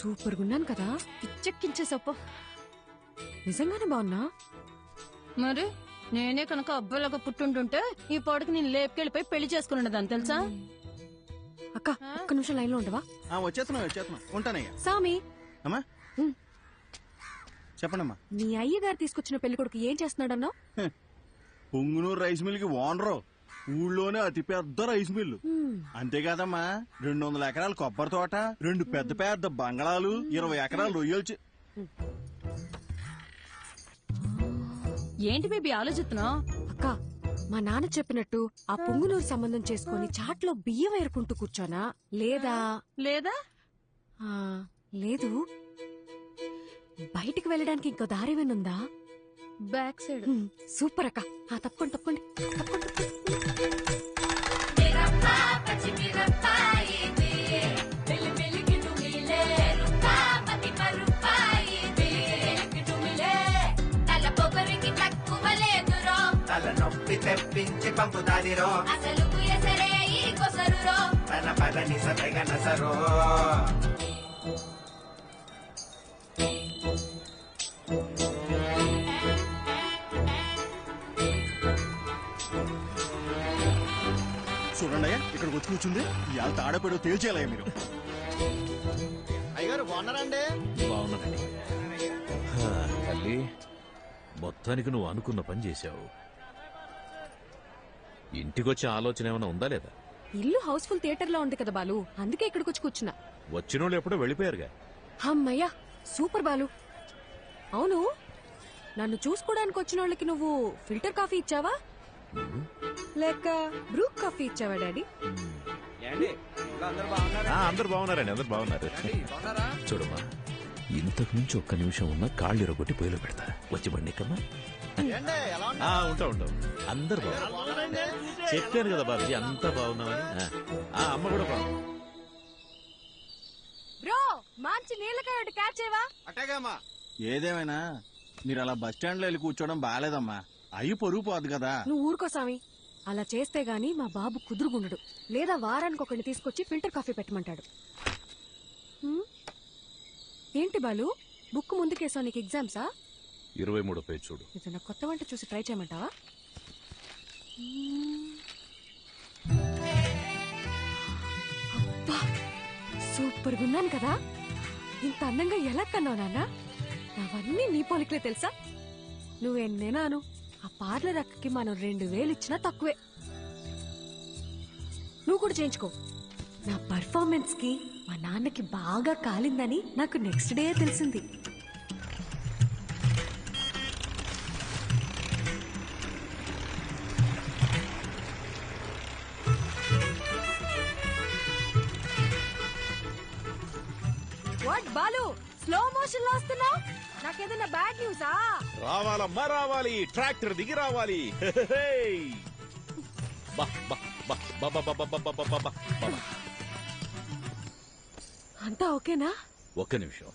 Super గున్నాను కదా. పిచ్చెక్కించేసప్ప. నిజంగానే బాగున్నా. మరి నేనే కనుక అబ్బాయిలాగా పుట్టుంటుంటే ఈ పాటకి నేను లేపుకెళ్ళిపోయి పెళ్లి చేసుకున్నదాన్ని తెలుసా. అక్క ఒక్క నిమిషం లైన్ లో ఉండవా? వచ్చేస్తున్నా ఉంటానయ్యా. సామి అమ్మా చెప్పండమ్మా. నీ అయ్యగారు తీసుకొచ్చిన పెళ్లి కొడుకు ఏం చేస్తున్నాడన్నావు? పొంగునూరు రైస్ మిల్ కి ఓనరు, ఊళ్ళోనే అతి పెద్ద రైస్ మిల్లు. అంతేకాదమ్మా 200 ఎకరాల కొబ్బరి తోట, 2 పెద్ద పెద్ద బంగళాలు, 20 ఎకరాలు రొయ్యలు. ఏంటి బేబీ ఆలోచిస్తున్నావు? అక్క మా నాన్న చెప్పినట్టు ఆ పొంగునూరు సంబంధం చేసుకుని చాట్లో బియ్యం ఏరుకుంటూ కూర్చోనా లేదా లేదా లేదు బయటికి వెళ్ళడానికి ఇంకో దారేమేనుందా? Back side. సూపర్ అక్క. తప్పకుండా తప్పకుండా తప్పకుండా. నొప్పి తెప్పించి పంపుతాదిరో అసలు తన పదని సతగనసరో. చూడండి ఇక్కడికి వచ్చి కూర్చుంది. ఇవాళ తాడపేడో తేల్చేయాలయ్యా మీరు. అయ్యగారు బాగున్నారండి? బాగున్నానండి. తల్లి మొత్తానికి నువ్వు అనుకున్న పని చేశావు. ఇంటికొచ్చే ఆలోచన ఏమైనా ఉందా లేదా? ఇల్లు హౌస్ఫుల్ థియేటర్ లో ఉంది కదా బాలు, అందుకే ఇక్కడికి వచ్చి కూర్చున్నా. వచ్చినోళ్ళు ఎప్పుడో వెళ్ళిపోయారుగా. అమ్మయ్యా సూపర్ బాలు. అవును, నన్ను చూసుకోవడానికి వచ్చిన వాళ్ళకి నువ్వు ఫిల్టర్ కాఫీ ఇచ్చావా లేక బ్రూ కాఫీ ఇచ్చావా డాడీ? అందరు బాగున్నారండి, అందరు బాగున్నారు. చూడమ్మా, ఇంతకు మించి ఒక్క నిమిషం ఉన్నా కాళ్ళు ఇరగొట్టి పొయ్యిలో పెడతా. వచ్చి బండి కమ్మా. ఉంటా అందరు బాగున్నారు. చెప్పాను కదా బాబుజీ, అంతా బాగున్నామని. అమ్మ కూడా బాగుంది. బ్రో మంచి నీళ్ళకాయ క్యాచ్ చేయవా? అట్టగామా. ఏదేమైనా మీరు అలా బస్ స్టాండ్ లో వెళ్ళి కూర్చోవడం బాగాలేదమ్మా. అయ్యి పొరుగు పోదు కదా. నువ్వు ఊరుకో సామి. అలా చేస్తే గాని మా బాబు కుదురుగుండడు. లేదా వారానికి ఒకరిని తీసుకొచ్చి ఫిల్టర్ కాఫీ పెట్టమంటాడు. ఏంటి బాలు, బుక్ ముందుకేసావు? నీకు ఎగ్జామ్సా? 23వ పేజ్ చూడు. ఏదైనా కొత్త వంట చూసి ట్రై చేయమంటావా? అబ్బా సూపర్ గున్నాను కదా. ఇంత అందంగా ఎలా కన్నావు నాన్న? అవన్నీ నీ పోలికలే తెలుసా. నువ్వెన్నేనాను ఆ పార్లర్ అక్కకి మనం 2000 ఇచ్చినా తక్కువే. నువ్వు కూడా చేయించుకో. నా పర్ఫార్మెన్స్ కి మా నాన్నకి బాగా కాలిందని నాకు నెక్స్ట్ డే తెలిసింది. వాట్ బాలు, స్లో మోషన్ లో వస్తున్నావు? నాకేదైనా బ్యాడ్ న్యూసా? రావాలమ్మా రావాలి, ట్రాక్టర్ దిగి రావాలి. అంతా ఓకేనా? ఒక్క నిమిషం.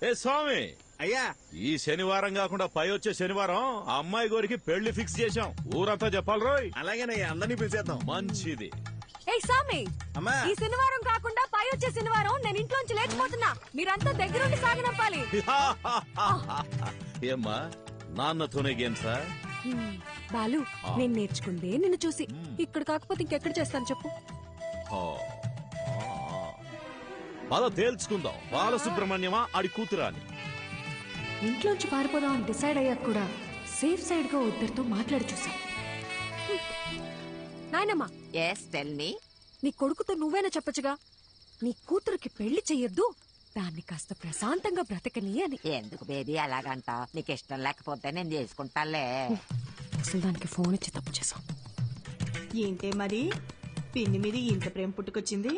ఏ స్వామి, అయ్యా ఈ శనివారం కాకుండా పై వచ్చే శనివారం ఆ అమ్మాయి గోరికి పెళ్లి ఫిక్స్ చేశాం. ఊరంతా చెప్పాలి రోయ్. అలాగేనయ్యా, అందరినీ పిలిచేద్దాం. మంచిది. ఏయ్ సామి, అమ్మా ఈ శనివారం కాకుండా పై వచ్చే శనివారం నేను ఇంట్లోంచి లేకపోతున్నా. మీరంతా దగ్గరుండి సాగనంపాలి. ఏమ్మా, నాన్నతోనే గేమ్సా? బాలు, నేను నేర్చుకుందే నిన్ను చూసి. ఇక్కడ కాకపోతే ఇంకెక్కడ చేస్తాను చెప్పు? బాధ తేల్చుకుందాం. బాలసుబ్రహ్మణ్యమా ఆడి కూతురా అని. ఇంట్లోంచి పారిపోదాం అని డిసైడ్ అయ్యాక కూడా సేఫ్ సైడ్ గా ఇద్దరితో మాట్లాడి చూసా. నాయనమ్మా, నీ కొడుకుతో నువ్వేనా చెప్పచ్చుగా, నీ కూతురికి పెళ్లి చెయ్యొద్దు, దాన్ని కాస్త ప్రశాంతంగా బ్రతకని అని. ఎందుకు బేబీ అలాగంట? నీకు ఇష్టం లేకపోతే నేను చేసుకుంటాలే. అసలు దానికి ఫోన్ ఇచ్చి తప్పు చేసాం. ఏంటే మరి పిన్ని మీద ఇంత ప్రేమ పుట్టుకొచ్చింది?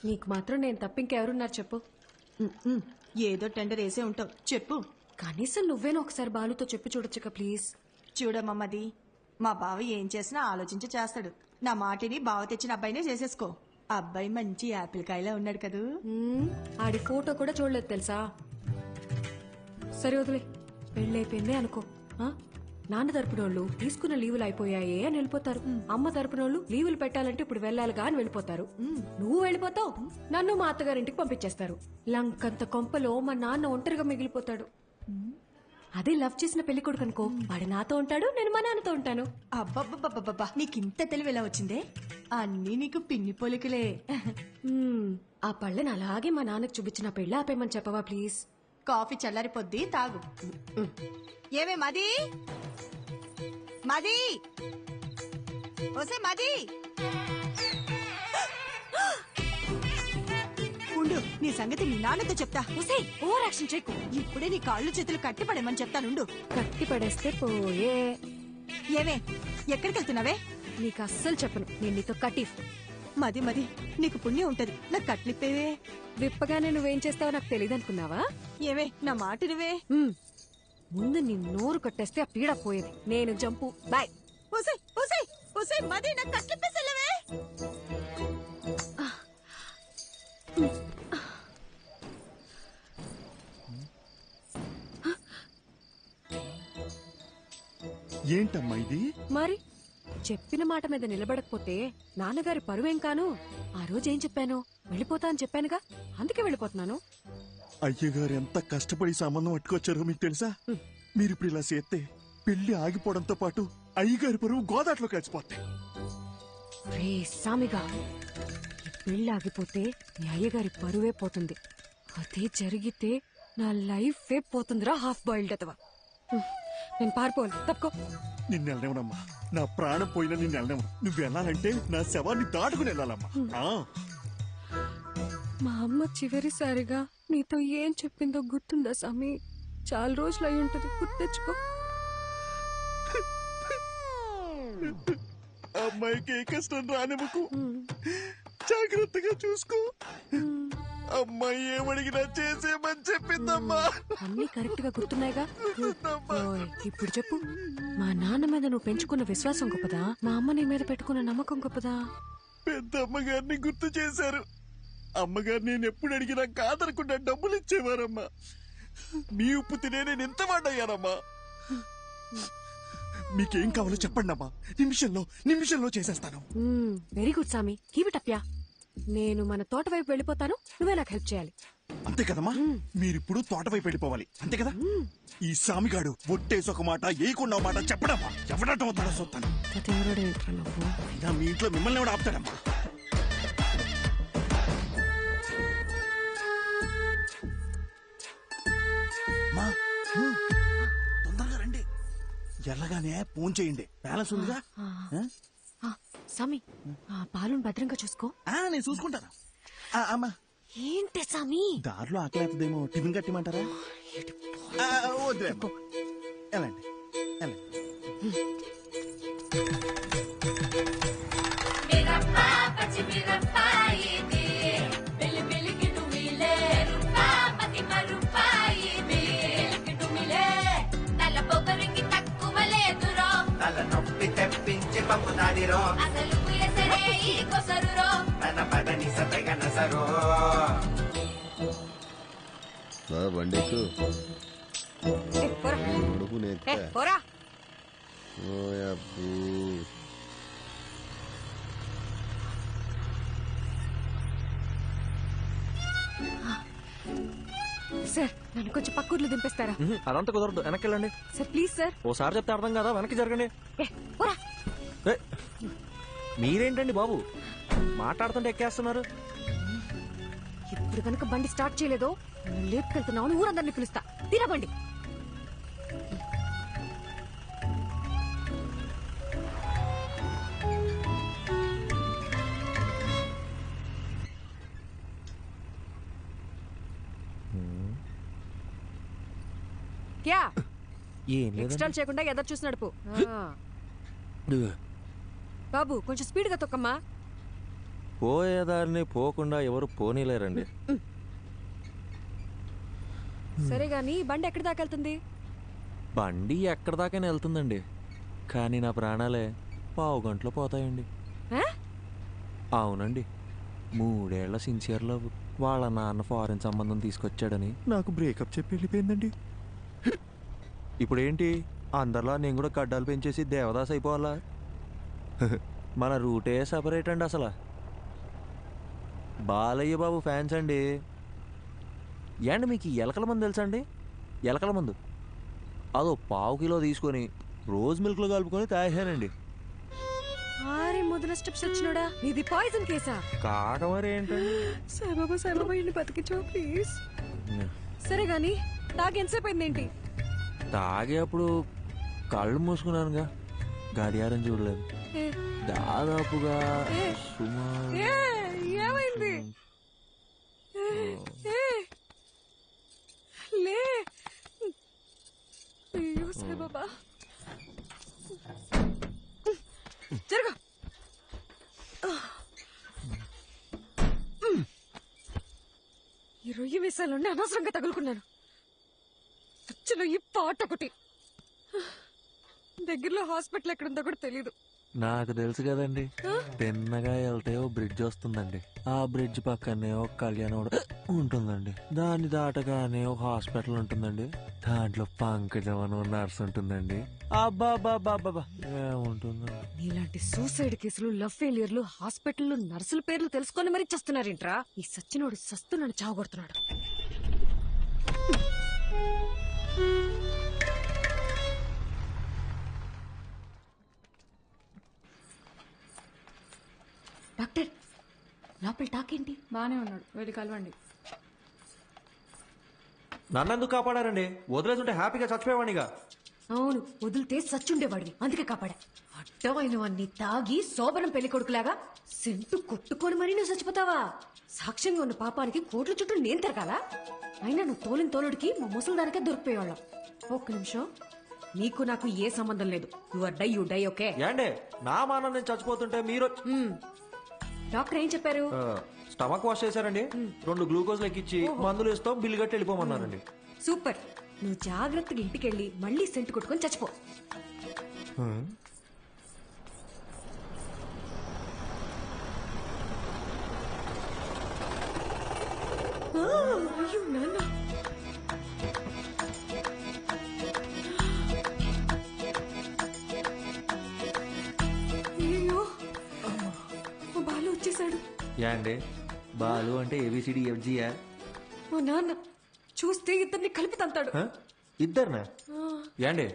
నీకు మాత్రం నేను తప్ప ఇంకెవరున్నారు చెప్పు? ఏదో టెండర్ వేసే ఉంటావు. చెప్పు. కనీసం నువ్వేనా ఒకసారి బాలుతో చెప్పి చూడొచ్చుగా ప్లీజ్. చూడమ్మది, మా బావ ఏం చేసినా ఆలోచించి చేస్తాడు. నా మాటిని బావ తెచ్చిన అబ్బాయినే చేసేసుకో. అబ్బాయి మంచి యాపిల్ కాయలా ఉన్నాడు కదూ. ఆడి ఫోటో కూడా చూడలేదు తెలుసా. సరే వదిలే, పెళ్ళైపోయింది అనుకో. నాన్న తరపునోళ్ళు తీసుకున్న లీవులు అయిపోయాయే అని వెళ్ళిపోతారు. అమ్మ తరపునోళ్ళు లీవులు పెట్టాలంటే ఇప్పుడు వెళ్ళాలిగా అని వెళ్ళిపోతారు. నువ్వు వెళ్ళిపోతావు, నన్ను మా అత్తగారింటికి పంపించేస్తారు. లంకంత కొంపలో మా నాన్న ఒంటరిగా మిగిలిపోతాడు. అదే లవ్ చేసిన పెళ్లి కొడుకు అనుకో, వాడు నాతో ఉంటాడు, నేను మా నాన్నతో ఉంటాను. అబ్బబ్బబ్బబ్బబ్బా నీకింత తెలివి ఎలా వచ్చిందే? అన్నీ నీకు పిన్ని పోలికలే. ఆ పళ్ళని అలాగే మా నాన్నకు చూపించిన పెళ్ళి ఆపేయమని చెప్పవా ప్లీజ్? కాఫీ చల్లారిపోద్ది, తాగు. ఏమే మది మది ఓసే మది, ఉండు, నీ సంగతి మీ నాన్నతో చెప్తా. ఒసేయ్, ఓవర్ యాక్షన్ చేయకు. ఇప్పుడే నీ కాళ్ళు చేతులు కట్టిపడేమని చెప్తానుండు. కట్టి పడేస్తే పోయే. ఏమే ఎక్కడికి వెళ్తున్నావే? నీకు అస్సలు చెప్పను, నేను నీతో కటీఫ్. మది మది నీకు పుణ్యం ఉంటది, నాకు కట్లిప్పేవే. విప్పగానే నువ్వేం చేస్తావో నాకు తెలియదు అనుకున్నావా? ఏమే నా మాట నువ్వే. ముందు నీ నోరు కట్టేస్తే ఆ పీడ పోయేది. నేను జంపు, బాయ్. ఓసే ఓసే ఓసే మది నాకు కట్లిప్పేసెళ్ళవే. ఏంటమ్మా ఇది? మరి చెప్పిన మాట మీద నిలబడకపోతే నాన్నగారి పరువేం కాను. ఆ రోజు ఏం చెప్పాను? వెళ్ళిపోతా అని చెప్పానుగా, అందుకే వెళ్ళిపోతున్నాను. అయ్యగారు ఎంత కష్టపడి సంబంధం పట్టుకొచ్చారో మీకు తెలుసా? మీరు ఇప్పుడు ఇలా చేస్తే పెళ్లి ఆగిపోవడంతో పాటు అయ్యగారి పరువు గోదాట్లో కలిసిపోతాయి. రే సామిగా, ఈ పెళ్లి ఆగిపోతే నీ అయ్యగారి పరువే పోతుంది. అదే జరిగితే నా లైఫే పోతుందిరా, హాఫ్ బాయిల్డ్ అతవా. నేను పారిపోను, తప్పుకో. నిన్ను వెళ్ళనివ్వనమ్మా, నా ప్రాణం పోయినా నిన్ను వెళ్ళనివ్వను. నువ్వు వెళ్ళాలంటే నా శవాన్ని దాటుకుని వెళ్ళాలమ్మా. మా అమ్మ చివరిసారిగా నీతో ఏం చెప్పిందో గుర్తుందా సామి? చాలా రోజులు అయి ఉంటది, గుర్తు తెచ్చుకో. అమ్మాయికి ఏ కష్టం రానివ్వకు, జాగ్రత్తగా చూసుకో. అమ్మాయి ఏమడిగినా చేసేమని చెప్పిందమ్మా. అన్ని కరెక్ట్ గా గుర్తున్నాయిగా? ఓయ్, ఇప్పుడు చెప్పు, మా నాన్న మీద నువ్వు పెంచుకున్న విశ్వాసం గొప్పదా, మా అమ్మ నీ మీద పెట్టుకున్న నమ్మకం గొప్పదా? పెద్ద అమ్మగారిని గుర్తు చేశారు. అమ్మగారు నేను ఎప్పుడు అడిగినా కాదనకుండా డబ్బులు ఇచ్చేవారమ్మా. మీ ఉప్పు తినే నేను ఎంత వాడయ్యానమ్మా. మీకేం కావాలో చెప్పండి అమ్మా, నిమిషంలో చేసేస్తాను. వెరీ గుడ్ సామి, కీప్ ఇట్ అప్ యా. నేను మన తోట వైపు వెళ్ళిపోతాను, నువ్వే నాకు హెల్ప్ చేయాలి. అంతే కదమ్మా? మీరిప్పుడు తోట వైపు వెళ్ళిపోవాలి, అంతే కదా? ఈ సామిగాడు ఒట్టేసి ఒక మాట ఏయకుండా మాట చెప్పడమ్మా. ఎవడటం అవుతాడో చూస్తాను. అయినా మీ ఇంట్లో మిమ్మల్ని ఎవడు ఆపుతాడమ్మా? తొందరగా రండి, ఎల్లగానే ఫోన్ చేయండి, బ్యాలెన్స్ ఉందిగా. సామి, ఆ పాలను భద్రంగా చూసుకో. నేను చూసుకుంటాను. అమ్మా ఏంటి సామి? దారిలో ఆకలేస్తుందేమో, టిఫిన్ కట్టిమంటారా? వద్దులే, వెళ్ళండి వెళ్ళండి. తలనొప్పి తెప్పించి పంపుతాదిరో, తన పదని సతగన సరో. బండికు పోరా. సార్, నన్ను కొంచెం పక్కూర్లు దింపేస్తారా? అదంతా కుదరదు, వెనక్కి వెళ్ళండి. Sir please sir. ఓసారి చెప్తే అర్థం కదా, వెనక్కి జరగండి. పోరా. మీరేంటండి బాబు మాట్లాడుతుంటే ఎక్కేస్తున్నారు? ఇప్పుడు కనుక బండి స్టార్ట్ చేయలేదో లేపుకెళ్తున్నావు, ఊరందరినీ పిలుస్తా. తీరా బండి. క్యా ఎక్స్ట్రా చేయకుండా ఎదరు చూసి నడుపు. బాబు కొంచెం స్పీడ్ గా తొక్కమ్మా. పోయేదారిని పోకుండా ఎవరు పోనీలేరండి. సరే గాని బండి ఎక్కడి దాకా వెళ్తుంది? బండి ఎక్కడి దాకైనా వెళ్తుందండి, కానీ నా ప్రాణాలే 1/2 గంటలో పోతాయండి. అవునండి, 3 ఏళ్ల సిన్సియర్ లవ్ వాళ్ళ నాన్న ఫారెన్ సంబంధం తీసుకొచ్చాడని నాకు బ్రేకప్ చెప్పి వెళ్ళిపోయిందండి. ఇప్పుడేంటి అందరిలో నేను కూడా గడ్డాలు పెంచేసి దేవదాస్ అయిపోవాలా? మన రూటే సపరేట్ అండి అసలు. బాలయ్య బాబు ఫ్యాన్స్ అండి. ఏండి మీకు ఎలకల మందు తెలుసా అండి? ఎలకల మందు అదో 1/2 కిలో తీసుకొని రోజ్ మిల్క్లో కలుపుకొని తాగానండి. ఆరే మొదల స్టెప్స్ వచ్చినోడా, ఇది పాయిజన్ కేసా? కాక మరి ఏంటండి? సాయిబాబా సాయిబాబా ఇన్ని బతికించో ప్లీజ్. సరే గాని తాగి ఎంతసేపు అయిందేంటి? తాగేప్పుడు కళ్ళు మూసుకున్నానుగా, గడియారం చూడలేదు. దాదాపుగా సుమారు ఏమైంది? లే అయ్యో సాయిబాబా, జరగా. ఈ రొయ్యి వేసాలండి అనవసరంగా తగులుకున్నాను. వచ్చిన ఈ పాట ఒకటి. దగ్గరలో హాస్పిటల్ ఎక్కడుందో కూడా తెలీదు. నాకు తెలుసు కదండి, తిన్నగా వెళ్తే ఓ బ్రిడ్జ్ వస్తుందండి. ఆ బ్రిడ్జ్ పక్కనే ఒక కళ్యాణం ఉంటుందండి. దాన్ని దాటగానే ఒక హాస్పిటల్ ఉంటుందండి. దాంట్లో పంకజం అని నర్స్ ఉంటుందండి. అబ్బా ఏముంటుందండి. నీలాంటి సూసైడ్ కేసులు, లవ్ ఫెయిలియర్లు, హాస్పిటల్లో నర్సుల పేర్లు తెలుసుకొని మరీ చస్తున్నారేంట్రా? ఈ సచ్చినోడు సస్తున్నాను చావగొడుతున్నాడు. డాక్టర్, లోపల టాకేంటి? బానే ఉన్నాడు, వెళ్ళి కలవండి. నన్నెందుకు కాపాడారండి? వదిలేసుంటే హ్యాపీగా చచ్చిపోయేవాడిగా. అవును, వదిలితే సచ్చుండేవాడివి, అందుకే కాపాడా. అడ్డమైనవన్నీ తాగి శోభనం పెళ్లి కొడుకులాగా సెంటు కొట్టుకొని మరీ నువ్వు చచ్చిపోతావా? సాక్ష్యంగా ఉన్న పాపానికి కోట్ల చుట్టూ నేను తిరగాల? అయినా నువ్వు తోలిన తోలుడికి మా ముసలిదానికే దొరికిపోయేవాళ్ళం. ఒక్క నిమిషం, నీకు నాకు ఏ సంబంధం లేదు. You die okay? ఏండే నా మాన నేను చచ్చిపోతుంటే మీరు డాక్టర్ ఏం చెప్పారు? స్టమక్ వాష్ చేశారండి. 2 గ్లూకోజ్ లెక్కిచ్చి మందులు ఇస్తాం, బిల్లు కట్టి వెళ్ళిపోమన్నారండి. సూపర్. నువ్వు జాగ్రత్తగా ఇంటికెళ్ళి మళ్ళీ సెంటు కొట్టుకొని చచ్చిపో. అయ్యో నాన్న, అయ్యో బాలు వచ్చేసాడు. ఏండి బాలు అంటే ఏబిసిడి ఎఫ్జియా? మా నాన్న చూస్తే ఇద్దరిని కలిపి తంతాడు. ఇద్దరినా? ఏండి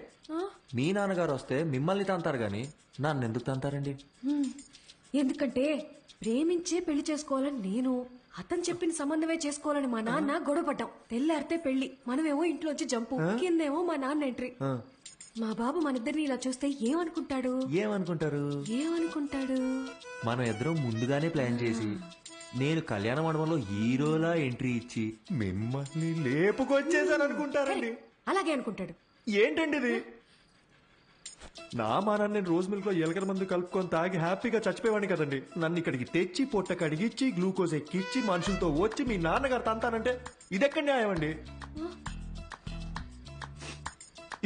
మీ నాన్నగారు వస్తే మిమ్మల్ని తంతారు గాని నన్ను ఎందుకు తంతారండి? ఎందుకంటే ప్రేమించే పెళ్లి చేసుకోవాలని నేను, అతను చెప్పిన సంబంధమే చేసుకోవాలని మా నాన్న గొడవపడ్డాం. తెల్లారితే పెళ్లి, మనమేమో ఇంట్లోంచి జంపు, కిందేమో మా నాన్న ఎంట్రీ. మా బాబు మనిద్దరిని ఇలా చూస్తే ఏమనుకుంటాడు? ఏమనుకుంటాడు? మనం ఇద్దరం ముందుగానే ప్లాన్ చేసి నేను కళ్యాణ మండపంలో హీరోలా ఎంట్రీ ఇచ్చి మిమ్మల్ని లేపుకొచ్చేసాను అనుకుంటారండి. అలాగే అనుకుంటాడు. ఏంటండి ఇది? నా మానాన్ని నేను రోజ్ మిల్క్ లో ఎలకల మందు కలుపుకొని తాగి హ్యాపీగా చచ్చిపోయేవాడిని కదండి. నన్ను ఇక్కడికి తెచ్చి పొట్ట కడిగిచ్చి గ్లూకోజ్ ఎక్కిచ్చి మనుషులతో వచ్చి మీ నాన్నగారు తంతానంటే ఇదెక్కడ న్యాయం అండి?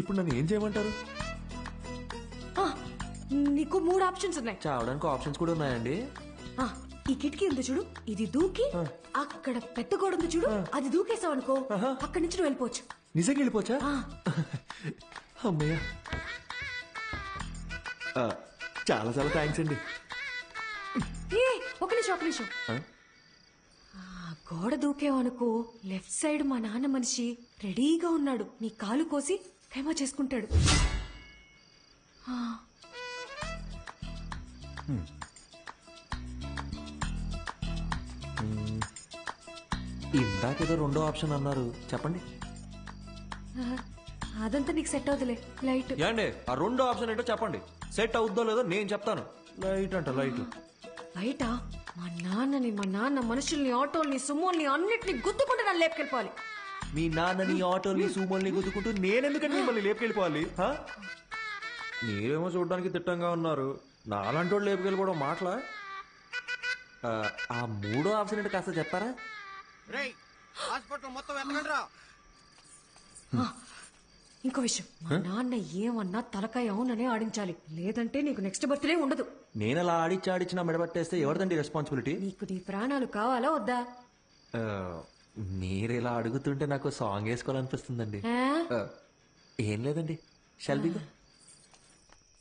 ఇప్పుడు నన్ను ఏం చేయమంటారు? నీకు 3 ఆప్షన్స్ ఉన్నాయి. చావడానికి ఆప్షన్స్ కూడా ఉన్నాయండి. ఈ కిటికీ ఉంది చూడు, ఇది దూకి అక్కడ పెద్ద గోడ ఉంది చూడు, అది దూకేసావు అనుకో, అక్కడి నుంచి నువ్వు వెళ్ళిపోవచ్చు. నిజంగా వెళ్ళిపోవచ్చా? అమ్మయ్య, చాలా చాలా థ్యాంక్స్ అండి. ఒక నిమిషం. గోడ దూకేవనుకో, లెఫ్ట్ సైడ్ మా నాన్న మనిషి రెడీగా ఉన్నాడు. నీ కాలు కోసి ఖైమా చేసుకుంటాడు. ఇందాకేదో 2వ ఆప్షన్ అన్నారు, చెప్పండి. అదంతా నీకు సెట్ అవుతులే. లైట్ ఏండి ఆ 2వ ఆప్షన్ ఏంటో చెప్పండి. సెట్ అవుద్దో లేదో నేను చెప్తాను. లైట్ అంట, లైట్. బయట మా నాన్న మనుషుల్ని, ఆటోల్ని, సుమోల్ని అన్నిటిని గుద్దుకుంటే నన్ను లేపుకెళ్ళిపోవాలి. మీ నాన్నని, ఆటోల్ని, సూమోల్ని గుద్దుకుంటూ నేనెందుకని మిమ్మల్ని లేపుకెళ్ళిపోవాలి? మీరేమో చూడడానికి తిట్టంగా ఉన్నారు, నాలాంటి వాళ్ళు లేపుకెళ్ళిపోవడం మాటలా? ఆ 3వ ఆప్షన్ ఏంటో కాస్త చెప్తారా? ఇంకో విషయం, మా నాన్న ఏమన్నా తలకాయ అవుననే ఆడించాలి, లేదంటే నీకు నెక్స్ట్ బర్త్డే ఉండదు. నేను అలా ఆడిచ్చి నా మెడబట్టేస్తే ఎవరిదండి రెస్పాన్సిబిలిటీ? నీకు నీ ప్రాణాలు కావాలా వద్దా? మీరు ఇలా అడుగుతుంటే నాకు సాంగ్ వేసుకోవాలనిపిస్తుందండి. ఏం లేదండి, షల్ వి గో?